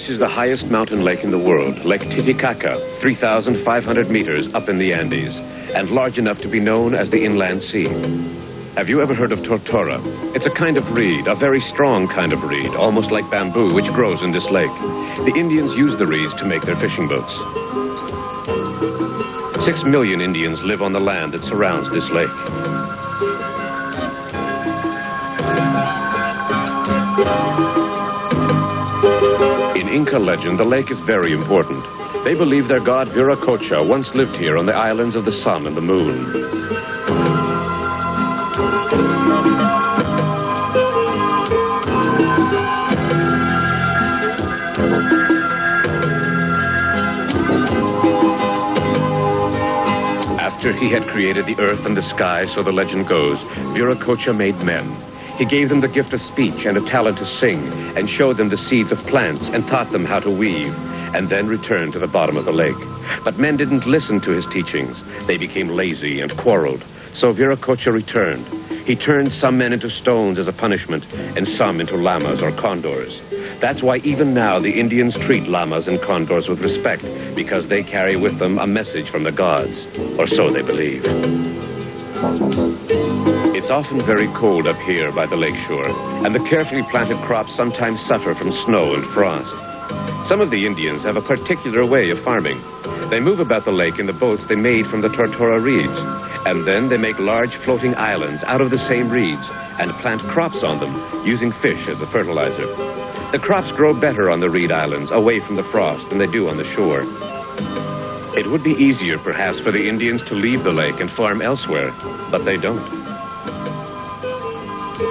This is the highest mountain lake in the world, Lake Titicaca, 3,500 meters up in the Andes, and large enough to be known as the Inland Sea. Have you ever heard of totora? It's a kind of reed, a very strong kind of reed, almost like bamboo, which grows in this lake. The Indians use the reeds to make their fishing boats. 6 million Indians live on the land that surrounds this lake. In Inca legend, the lake is very important. They believe their god Viracocha once lived here on the islands of the sun and the moon. After he had created the earth and the sky, so the legend goes, Viracocha made men. He gave them the gift of speech and a talent to sing, and showed them the seeds of plants and taught them how to weave, and then returned to the bottom of the lake. But men didn't listen to his teachings. They became lazy and quarreled. So Viracocha returned. He turned some men into stones as a punishment, and some into llamas or condors. That's why even now the Indians treat llamas and condors with respect, because they carry with them a message from the gods, or so they believe. It's often very cold up here by the lakeshore, and the carefully planted crops sometimes suffer from snow and frost. Some of the Indians have a particular way of farming. They move about the lake in the boats they made from the totora reeds, and then they make large floating islands out of the same reeds and plant crops on them, using fish as a fertilizer. The crops grow better on the reed islands, away from the frost, than they do on the shore. It would be easier, perhaps, for the Indians to leave the lake and farm elsewhere, but they don't.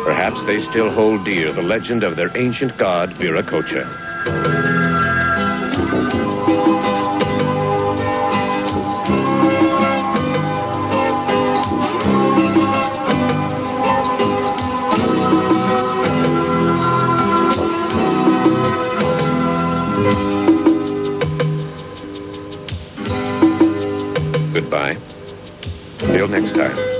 Perhaps they still hold dear the legend of their ancient god, Viracocha. Goodbye. Till next time.